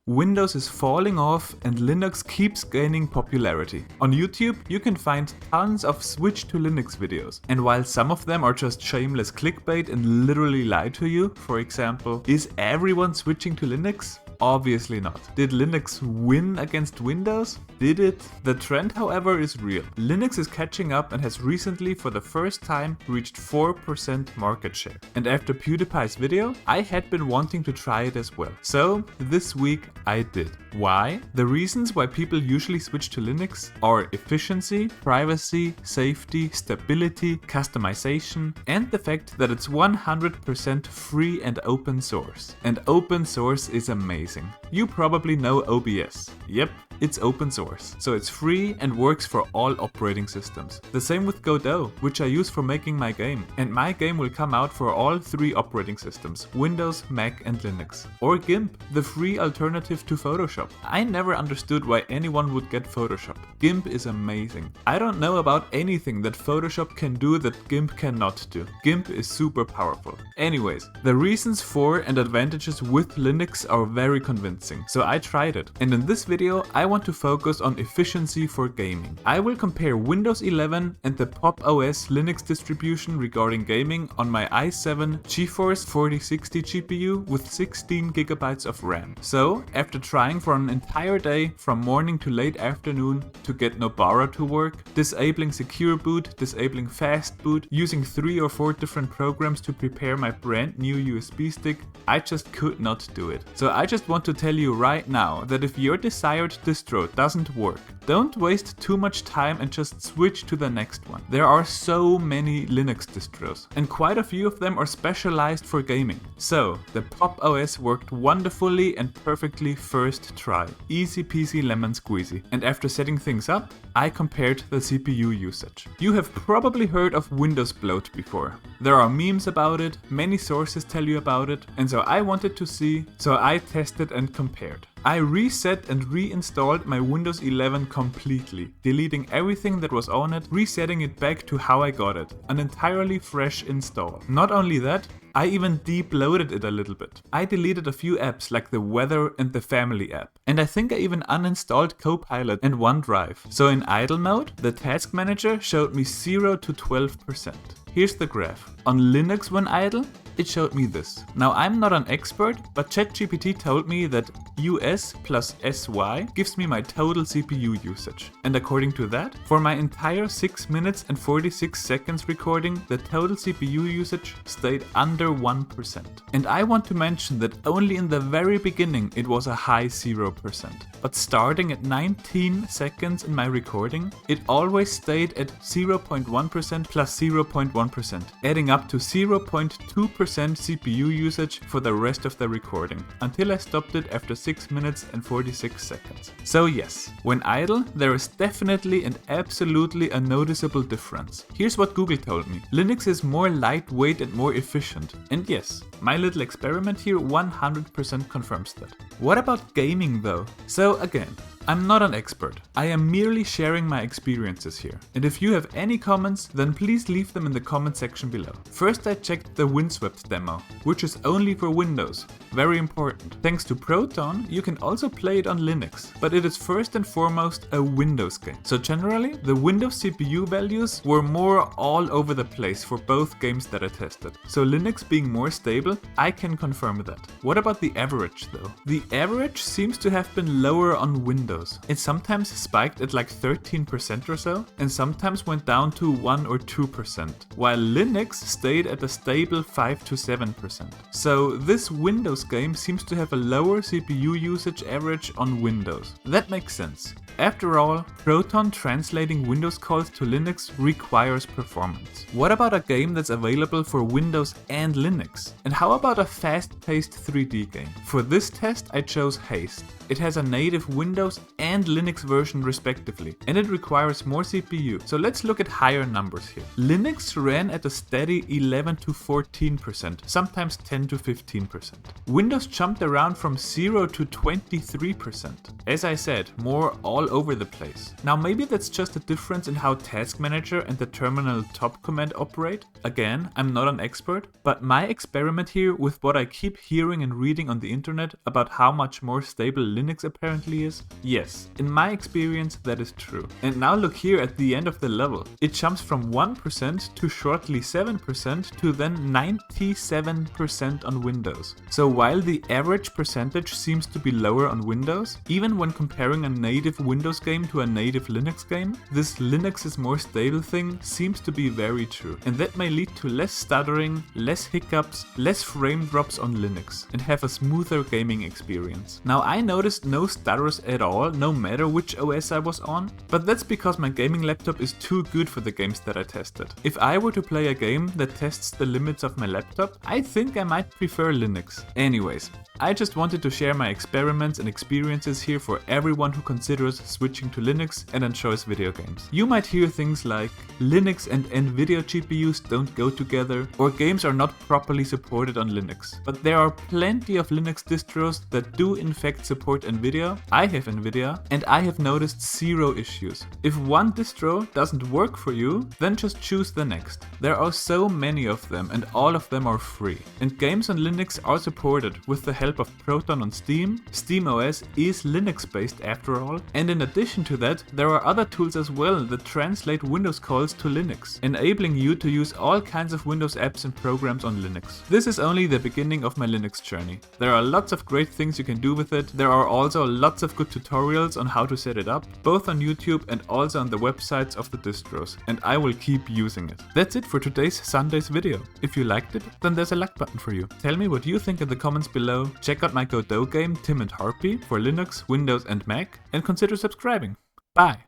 Windows is falling off and Linux keeps gaining popularity. On YouTube, you can find tons of switch to Linux videos. And while some of them are just shameless clickbait and literally lie to you, for example, is everyone switching to Linux? Obviously not. Did Linux win against Windows? Did it? The trend, however, is real. Linux is catching up and has recently, for the first time, reached 4% market share. And after PewDiePie's video, I had been wanting to try it as well. So, this week I did. Why? The reasons why people usually switch to Linux are efficiency, privacy, safety, stability, customization, and the fact that it's 100% free and open source. And open source is amazing. You probably know OBS. Yep, it's open source, so it's free and works for all operating systems. The same with Godot, which I use for making my game. And my game will come out for all 3 operating systems, Windows, Mac and Linux. Or GIMP, the free alternative to Photoshop. I never understood why anyone would get Photoshop. GIMP is amazing. I don't know about anything that Photoshop can do that GIMP cannot do. GIMP is super powerful. Anyways, the reasons for and advantages with Linux are very convincing, so I tried it. And in this video, I want to focus on efficiency for gaming. I will compare Windows 11 and the Pop OS Linux distribution regarding gaming on my i7 GeForce 4060 GPU with 16 GB of RAM. So, after trying for an entire day from morning to late afternoon to get Nobara to work, disabling secure boot, disabling fast boot, using 3 or 4 different programs to prepare my brand new USB stick, I just could not do it. So I just want to tell you right now that if your desired distro doesn't work, don't waste too much time and just switch to the next one. There are so many Linux distros, and quite a few of them are specialized for gaming. So, the Pop OS worked wonderfully and perfectly first try. Easy peasy lemon squeezy. And after setting things up, I compared the CPU usage. You have probably heard of Windows bloat before. There are memes about it, many sources tell you about it, and so I wanted to see, so I tested and compared. I reset and reinstalled my Windows 11 completely, deleting everything that was on it, resetting it back to how I got it, an entirely fresh install. Not only that, I even deep-loaded it a little bit. I deleted a few apps like the weather and the family app. And I think I even uninstalled Copilot and OneDrive. So in idle mode, the task manager showed me 0 to 12%. Here's the graph. On Linux when idle, it showed me this. Now I'm not an expert, but ChatGPT told me that US plus SY gives me my total CPU usage. And according to that, for my entire 6 minutes and 46 seconds recording, the total CPU usage stayed under 1%. And I want to mention that only in the very beginning it was a high 0%. But starting at 19 seconds in my recording, it always stayed at 0.1% plus 0.1%, adding up to 0.2% CPU usage for the rest of the recording, until I stopped it after 6 minutes and 46 seconds. So yes, when idle, there is definitely and absolutely a noticeable difference. Here's what Google told me. Linux is more lightweight and more efficient. And yes, my little experiment here 100% confirms that. What about gaming though? So again, I'm not an expert. I am merely sharing my experiences here. And if you have any comments, then please leave them in the comment section below. First I checked the Windswept demo, which is only for Windows. Very important. Thanks to Proton, you can also play it on Linux, but it is first and foremost a Windows game. So generally, the Windows CPU values were more all over the place for both games that I tested. So Linux being more stable, I can confirm that. What about the average though? The average seems to have been lower on Windows. It sometimes spiked at like 13% or so, and sometimes went down to 1 or 2%, while Linux stayed at a stable 5 to 7%. So this Windows game seems to have a lower CPU usage average on Windows. That makes sense. After all, Proton translating Windows calls to Linux requires performance. What about a game that's available for Windows and Linux? And how about a fast-paced 3D game? For this test I chose Haste. It has a native Windows and Linux version respectively, and it requires more CPU. So let's look at higher numbers here. Linux ran at a steady 11 to 14%, sometimes 10 to 15%. Windows jumped around from 0 to 23%. As I said, more all all over the place. Now maybe that's just a difference in how Task Manager and the terminal top command operate. Again, I'm not an expert, but my experiment here with what I keep hearing and reading on the internet about how much more stable Linux apparently is, yes, in my experience that is true. And now look here at the end of the level. It jumps from 1% to shortly 7% to then 97% on Windows. So while the average percentage seems to be lower on Windows, even when comparing a native Windows game to a native Linux game, this Linux is more stable thing seems to be very true. And that may lead to less stuttering, less hiccups, less frame drops on Linux, and have a smoother gaming experience. Now I noticed no stutters at all, no matter which OS I was on, but that's because my gaming laptop is too good for the games that I tested. If I were to play a game that tests the limits of my laptop, I think I might prefer Linux. Anyways, I just wanted to share my experiments and experiences here for everyone who considers switching to Linux and enjoys video games. You might hear things like Linux and NVIDIA GPUs don't go together, or games are not properly supported on Linux. But there are plenty of Linux distros that do in fact support NVIDIA. I have NVIDIA and I have noticed zero issues. If one distro doesn't work for you, then just choose the next. There are so many of them and all of them are free. And games on Linux are supported with the help of Proton on Steam. SteamOS is Linux based after all. And in addition to that, there are other tools as well that translate Windows calls to Linux, enabling you to use all kinds of Windows apps and programs on Linux. This is only the beginning of my Linux journey. There are lots of great things you can do with it. There are also lots of good tutorials on how to set it up, both on YouTube and also on the websites of the distros, and I will keep using it. That's it for today's Sunday's video. If you liked it, then there's a like button for you. Tell me what you think in the comments below. Check out my Godot game Tim and Harpy for Linux, Windows and Mac, and consider subscribing. Bye!